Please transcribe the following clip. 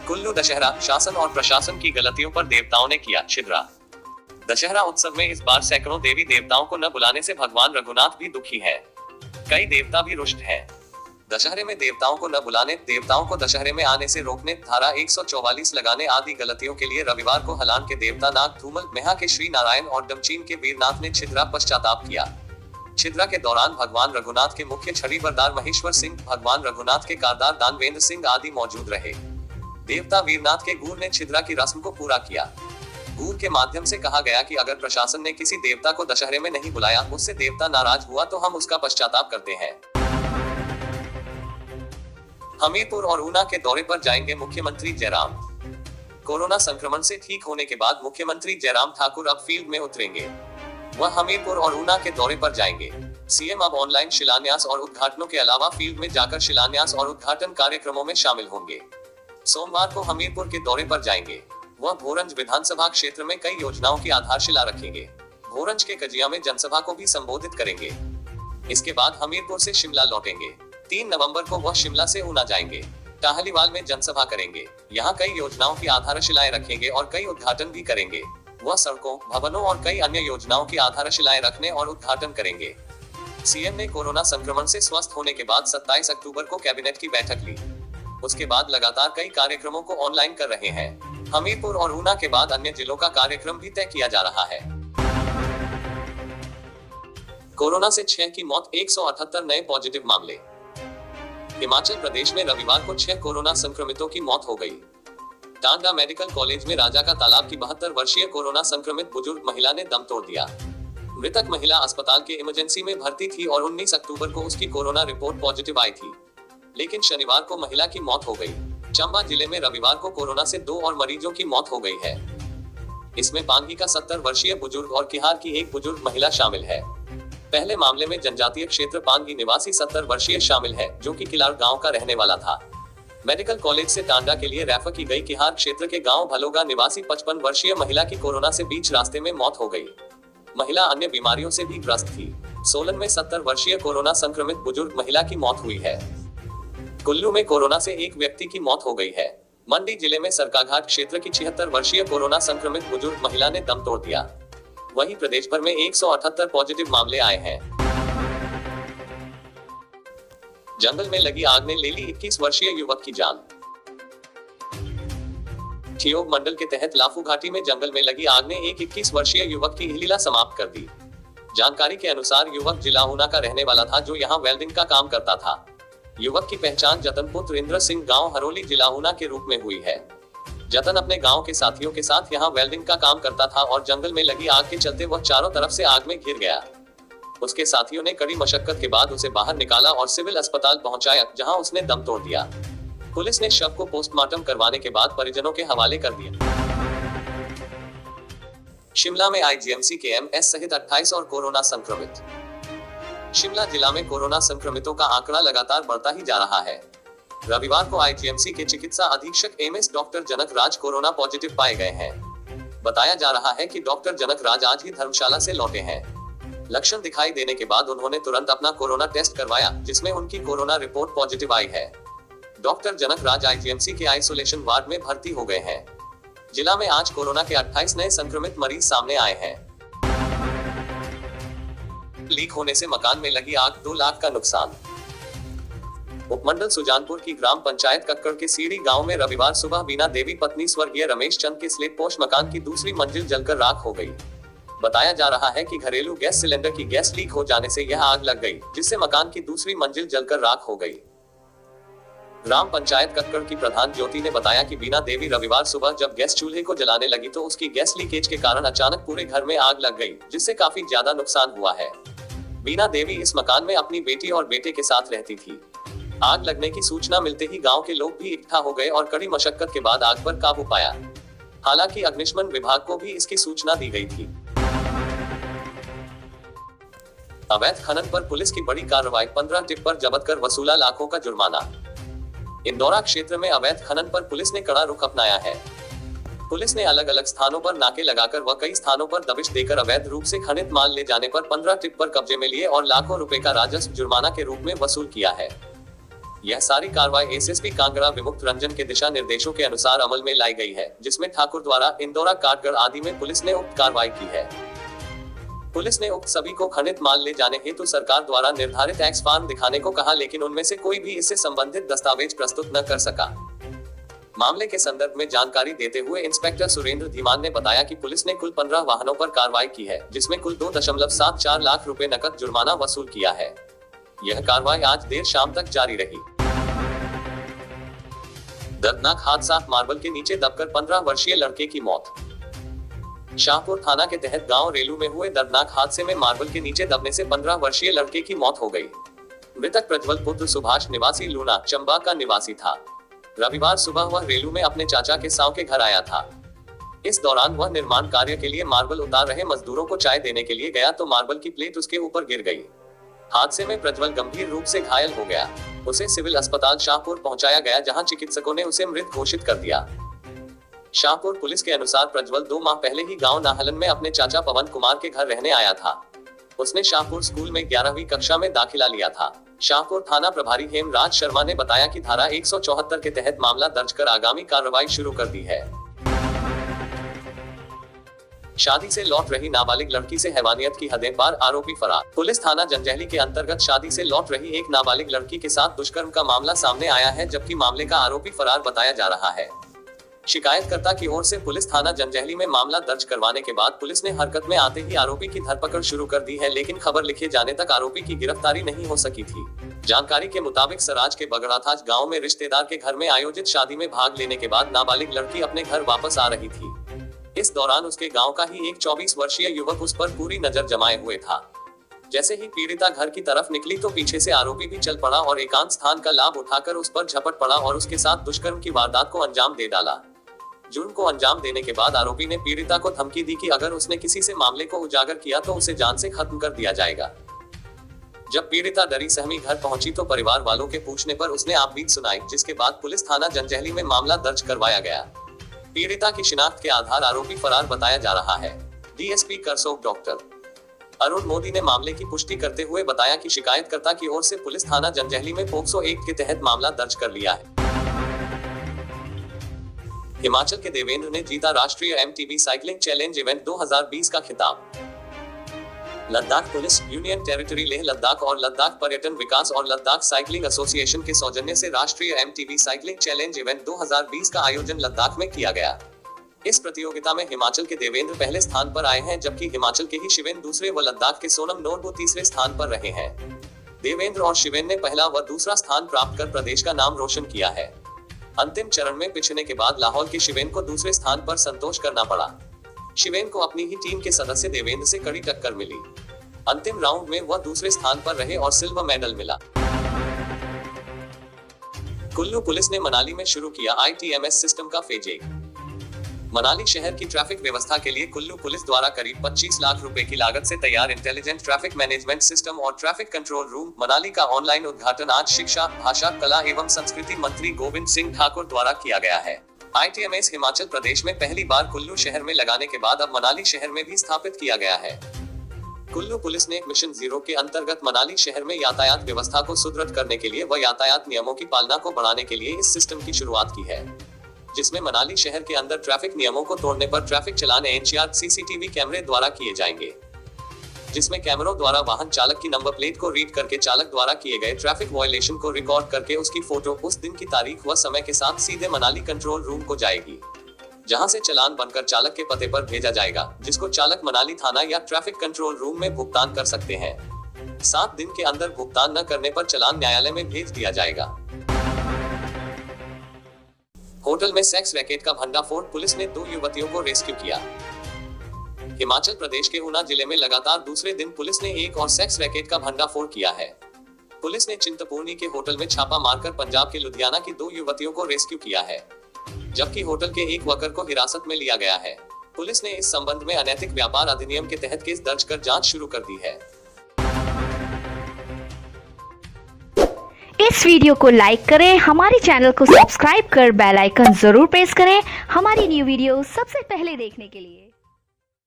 कुल्लू दशहरा, शासन और प्रशासन की गलतियों पर देवताओं ने किया छिदरा। दशहरा उत्सव में इस बार सैकड़ों देवी देवताओं को न बुलाने से भगवान रघुनाथ भी दुखी है। कई देवता भी रुष्ट हैं। दशहरे में देवताओं को न बुलाने, देवताओं को दशहरे में आने से रोकने, धारा 144 लगाने आदि गलतियों के लिए रविवार को हलान के देवता नाग धूमल, मेहा के श्री नारायण और डमचीन के वीरनाथ ने छिदरा पश्चाताप किया। छिदरा के दौरान भगवान रघुनाथ के मुख्य छड़ी बरदार महेश्वर सिंह, भगवान रघुनाथ के कारदार दानवेंद्र सिंह आदि मौजूद रहे। देवता वीरनाथ के गूर ने छिदरा की रस्म को पूरा किया। गूर के माध्यम से कहा गया कि अगर प्रशासन ने किसी देवता को दशहरे में नहीं बुलाया, उससे देवता नाराज हुआ तो हम उसका पश्चाताप करते हैं। हमीरपुर और ऊना के दौरे पर जाएंगे मुख्यमंत्री जयराम। कोरोना संक्रमण से ठीक होने के बाद मुख्यमंत्री जयराम ठाकुर अब फील्ड में उतरेंगे। वह हमीरपुर और ऊना के दौरे पर जाएंगे। सीएम अब ऑनलाइन शिलान्यास और उद्घाटनों के अलावा फील्ड में जाकर शिलान्यास और उद्घाटन कार्यक्रमों में शामिल होंगे। सोमवार को हमीरपुर के दौरे पर जाएंगे। वह भोरंज विधानसभा क्षेत्र में कई योजनाओं की आधारशिला रखेंगे। भोरंज के कजिया में जनसभा को भी संबोधित करेंगे। इसके बाद हमीरपुर से शिमला लौटेंगे। 3 नवंबर को वह शिमला से ऊना जाएंगे। टाहलीवाल में जनसभा करेंगे। यहाँ कई योजनाओं की आधारशिलाएं रखेंगे और कई उद्घाटन भी करेंगे। वह सड़कों, भवनों और कई अन्य योजनाओं की आधारशिलाएं रखने और उद्घाटन करेंगे। सीएम ने कोरोना संक्रमण से स्वस्थ होने के बाद 27 अक्टूबर को कैबिनेट की बैठक ली। उसके बाद लगातार कई कार्यक्रमों को ऑनलाइन कर रहे हैं। हमीरपुर और ऊना के बाद अन्य जिलों का कार्यक्रम भी तय किया जा रहा है। कोरोना से 6 की मौत, 178 नए पॉजिटिव मामले। हिमाचल प्रदेश में रविवार को 6 कोरोना संक्रमितों की मौत हो गई। टांडा मेडिकल कॉलेज में राजा का तालाब की 72 वर्षीय कोरोना संक्रमित बुजुर्ग महिला ने दम तोड़ दिया। मृतक महिला अस्पताल के इमरजेंसी में भर्ती थी और 19 अक्टूबर को उसकी कोरोना रिपोर्ट पॉजिटिव आई थी, लेकिन शनिवार को महिला की मौत हो गई। चंबा जिले में रविवार को कोरोना से 2 और मरीजों की मौत हो गई है। इसमें पांगी का 70 वर्षीय बुजुर्ग और किहार की एक बुजुर्ग महिला शामिल है। पहले मामले में जनजातीय क्षेत्र पांगी निवासी 70 वर्षीय शामिल है, जो कि किलार गांव का रहने वाला था। मेडिकल कॉलेज से टांडा के लिए रेफर की गई किहार क्षेत्र के गांव भलोगा निवासी 55 वर्षीय महिला की कोरोना से बीच रास्ते में मौत हो गई। महिला अन्य बीमारियों से भी ग्रस्त थी। सोलन में 70 वर्षीय कोरोना संक्रमित बुजुर्ग महिला की मौत हुई है। कुल्लू में कोरोना से एक व्यक्ति की मौत हो गई है। मंडी जिले में सरकाघाट क्षेत्र की 76 वर्षीय कोरोना संक्रमित बुजुर्ग महिला ने दम तोड़ दिया। वहीं प्रदेश भर में 178 पॉजिटिव मामले आए हैं। जंगल में लगी आग ने ले ली 21 वर्षीय युवक की जान। ठियोग मंडल के तहत लाफू घाटी में जंगल में लगी आग ने एक 21 वर्षीय युवक की लीला समाप्त कर दी। जानकारी के अनुसार युवक जिला ऊना का रहने वाला था, जो यहाँ वेल्डिंग का काम करता था। युवक की पहचान जतन पुत्र इंद्र सिंह गांव हरोली जिला ऊना के रूप में हुई है। जतन अपने गांव के साथियों के साथ यहाँ वेल्डिंग का काम करता था और जंगल में लगी आग के चलते वह चारों तरफ से आग में घिर गया। उसके साथियों ने कड़ी मशक्कत के बाद उसे बाहर निकाला और सिविल अस्पताल पहुंचाया, जहां उसने दम तोड़ दिया। पुलिस ने शव को पोस्टमार्टम करवाने के बाद परिजनों के हवाले कर दिया। शिमला में आईजीएमसी के एमएस सहित 28 और कोरोना संक्रमित। शिमला जिला में कोरोना संक्रमितों का आंकड़ा लगातार बढ़ता ही जा रहा है। रविवार को आईजीएमसी के चिकित्सा अधीक्षक एमएस डॉक्टर जनक राज कोरोना पॉजिटिव पाए गए हैं। बताया जा रहा है कि डॉक्टर जनक राज आज ही धर्मशाला से लौटे हैं। लक्षण दिखाई देने के बाद उन्होंने तुरंत अपना कोरोना टेस्ट करवाया, जिसमें उनकी कोरोना रिपोर्ट पॉजिटिव आई है। डॉक्टर जनक राज आईजीएमसी के आइसोलेशन वार्ड में भर्ती हो गए हैं। जिला में आज कोरोना के 28 नए संक्रमित मरीज सामने आए हैं। लीक होने से मकान में लगी आग, 2 लाख का नुकसान। उपमंडल सुजानपुर की ग्राम पंचायत कक्कड़ के सीढ़ी गांव में रविवार सुबह बीना देवी पत्नी स्वर्गीय रमेश चंद के स्लेबपोश मकान की दूसरी मंजिल जलकर राख हो गई। बताया जा रहा है कि घरेलू गैस सिलेंडर की गैस लीक हो जाने से यह आग लग गई, जिससे मकान की दूसरी मंजिल जलकर राख हो गई। ग्राम पंचायत कक्कड़ की प्रधान ज्योति ने बताया कि बीना देवी रविवार सुबह जब गैस चूल्हे को जलाने लगी तो उसकी गैस लीकेज के कारण अचानक पूरे घर में आग लग गई, जिससे काफी ज्यादा नुकसान हुआ है। बीना देवी इस मकान में अपनी बेटी और बेटे के साथ रहती थी। आग लगने की सूचना मिलते ही गांव के लोग भी इकट्ठा हो गए और कड़ी मशक्कत के बाद आग पर काबू पाया। हालांकि अग्निशमन विभाग को भी इसकी सूचना दी गई थी। अवैध खनन पर पुलिस की बड़ी कार्रवाई, 15 टिप्पर जब्त कर वसूला लाखों का जुर्माना। इंदौरा क्षेत्र में अवैध खनन पर पुलिस ने कड़ा रुख अपनाया है। पुलिस ने अलग अलग स्थानों पर नाके लगाकर व कई स्थानों पर दबिश देकर अवैध रूप से खनित माल ले जाने पर 15 टिप्पर कब्जे में लिए और लाखों रुपए का राजस्व जुर्माना के रूप में वसूल किया है। यह सारी कार्रवाई एसएसपी कांगड़ा विमुक्त रंजन के दिशा निर्देशों के अनुसार अमल में लाई गई है, जिसमें ठाकुर द्वारा इंदौरा, काटगढ़ आदि में पुलिस ने उक्त कार्रवाई की है। पुलिस ने उक्त सभी को खनित माल ले जाने हेतु सरकार द्वारा निर्धारित टैक्स फॉर्म दिखाने को कहा, लेकिन उनमें से कोई भी इससे संबंधित दस्तावेज प्रस्तुत न कर सका। मामले के संदर्भ में जानकारी देते हुए इंस्पेक्टर सुरेंद्र धीमान ने बताया कि पुलिस ने कुल 15 वाहनों पर कार्रवाई की है, जिसमें कुल 2.74 लाख रुपए नकद जुर्माना वसूल किया है। यह कार्रवाई आज देर शाम तक जारी रही। दर्दनाक हादसा, मार्बल के नीचे दबकर 15 वर्षीय लड़के की मौत। शाहपुर थाना के तहत गांव रेलू में हुए दर्दनाक हादसे में मार्बल के नीचे दबने से 15 वर्षीय लड़के की मौत हो गई। मृतक प्रज्वल पुत्र सुभाष निवासी लूना, चंबा का निवासी था। रविवार सुबह वह रेलू में अपने चाचा के साव के घर आया था। इस दौरान वह निर्माण कार्य के लिए मार्बल उतार रहे मजदूरों को चाय देने के लिए गया तो मार्बल की प्लेट उसके ऊपर गिर गई। हादसे में प्रज्वल गंभीर रूप से घायल हो गया। उसे सिविल अस्पताल शाहपुर पहुंचाया गया, जहां चिकित्सकों ने उसे मृत घोषित कर दिया। शाहपुर पुलिस के अनुसार प्रज्वल 2 माह पहले ही गांव नाहलन में अपने चाचा पवन कुमार के घर रहने आया था। उसने शाहपुर स्कूल में 11वीं कक्षा में दाखिला लिया था। शाहपुर थाना प्रभारी हेमराज शर्मा ने बताया कि धारा 174 के तहत मामला दर्ज कर आगामी कार्रवाई शुरू कर दी है। शादी से लौट रही नाबालिग लड़की से हैवानियत की हदें पार, आरोपी फरार। पुलिस थाना जंजैहली के अंतर्गत शादी से लौट रही एक नाबालिग लड़की के साथ दुष्कर्म का मामला सामने आया है, जबकि मामले का आरोपी फरार बताया जा रहा है। शिकायतकर्ता की ओर से पुलिस थाना जंजैहली में मामला दर्ज करवाने के बाद पुलिस ने हरकत में आते ही आरोपी की धरपकड़ शुरू कर दी है, लेकिन खबर लिखे जाने तक आरोपी की गिरफ्तारी नहीं हो सकी थी। जानकारी के मुताबिक सराज के बगड़ाथाज गांव में रिश्तेदार के घर में आयोजित शादी में भाग लेने के बाद नाबालिग लड़की अपने घर वापस आ रही थी। इस दौरान उसके गाँव का ही एक 24 वर्षीय युवक उस पर पूरी नजर जमाए हुए था। जैसे ही पीड़िता घर की तरफ निकली तो पीछे से आरोपी भी चल पड़ा और एकांत स्थान का लाभ उठाकर उस पर झपट पड़ा और उसके साथ दुष्कर्म की वारदात को अंजाम दे डाला। जुर्म को अंजाम देने के बाद आरोपी ने पीड़िता को धमकी दी कि अगर उसने किसी से मामले को उजागर किया तो उसे जान से खत्म कर दिया जाएगा। जब पीड़िता डरी सहमी घर पहुंची तो परिवार वालों के पूछने पर उसने आपबीत सुनाई, जिसके बाद पुलिस थाना जंजैहली में मामला दर्ज करवाया गया। पीड़िता की शिनाख्त के आधार आरोपी फरार बताया जा रहा है। डीएसपी करसोग डॉक्टर अरुण मोदी ने मामले की पुष्टि करते हुए बताया कि शिकायतकर्ता की ओर से पुलिस थाना जंजैहली में पोक्सो एक्ट के तहत मामला दर्ज कर लिया है। हिमाचल के देवेंद्र ने जीता राष्ट्रीय एमटीबी साइकिलिंग चैलेंज इवेंट 2020 का खिताब। Ladakh police, union territory Leh Ladakh और लद्दाख पर्यटन विकास और लद्दाख साइकिलिंग एसोसिएशन के सौजन्य से राष्ट्रीय एमटीबी साइकिलिंग चैलेंज इवेंट 2020 का आयोजन लद्दाख में किया गया। इस प्रतियोगिता में हिमाचल के देवेंद्र पहले स्थान पर आए हैं, जबकि हिमाचल के ही शिवेन दूसरे व लद्दाख के सोनम नोरबू तीसरे स्थान पर रहे हैं। देवेंद्र और शिवेन ने पहला व दूसरा स्थान प्राप्त कर प्रदेश का नाम रोशन किया है। अंतिम चरण में पिछड़ने के बाद लाहौल के शिवेन को दूसरे स्थान पर संतोष करना पड़ा। शिवेन को अपनी ही टीम के सदस्य देवेंद्र से कड़ी टक्कर मिली। अंतिम राउंड में वह दूसरे स्थान पर रहे और सिल्वर मेडल मिला। कुल्लू पुलिस ने मनाली में शुरू किया ITMS सिस्टम का फेज 1। मनाली शहर की ट्रैफिक व्यवस्था के लिए कुल्लू पुलिस द्वारा करीब 25 लाख रुपए की लागत से तैयार इंटेलिजेंट ट्रैफिक मैनेजमेंट सिस्टम और ट्रैफिक कंट्रोल रूम मनाली का ऑनलाइन उद्घाटन आज शिक्षा, भाषा, कला एवं संस्कृति मंत्री गोविंद सिंह ठाकुर द्वारा किया गया है। ITMS हिमाचल प्रदेश में पहली बार कुल्लू शहर में लगाने के बाद अब मनाली शहर में भी स्थापित किया गया है। कुल्लू पुलिस ने मिशन 0 के अंतर्गत मनाली शहर में यातायात व्यवस्था को सुदृढ़ करने के लिए व यातायात नियमों की पालना को बढ़ाने के लिए इस सिस्टम की शुरुआत की है, जिसमें मनाली शहर के अंदर ट्रैफिक नियमों को तोड़ने पर ट्रैफिक चलान एनसीआर CCTV कैमरे द्वारा किए जाएंगे, जिसमें कैमरों द्वारा वाहन चालक की नंबर प्लेट को रीड करके चालक द्वारा किए गए ट्रैफिक वायलेशन को रिकॉर्ड करके उसकी फोटो उस दिन की तारीख व समय के साथ सीधे मनाली कंट्रोल रूम को जाएगी, जहां से चालान बनकर चालक के पते पर भेजा जाएगा, जिसको चालक मनाली थाना या ट्रैफिक कंट्रोल रूम में भुगतान कर सकते हैं। 7 दिन के अंदर भुगतान न करने पर चालान न्यायालय में भेज दिया जाएगा। होटल में सेक्स रैकेट का भंडाफोड़, पुलिस ने 2 युवतियों को रेस्क्यू किया। हिमाचल प्रदेश के ऊना जिले में लगातार दूसरे दिन पुलिस ने एक और सेक्स रैकेट का भंडाफोड़ किया है। पुलिस ने चिंतपूर्णी के होटल में छापा मारकर पंजाब के लुधियाना की 2 युवतियों को रेस्क्यू किया है, जबकि होटल के एक वर्कर को हिरासत में लिया गया है। पुलिस ने इस संबंध में अनैतिक व्यापार अधिनियम के तहत केस दर्ज कर जांच शुरू कर दी है। इस वीडियो को लाइक करें, हमारे चैनल को सब्सक्राइब कर बेल आइकन जरूर प्रेस करें हमारी न्यू वीडियो सबसे पहले देखने के लिए।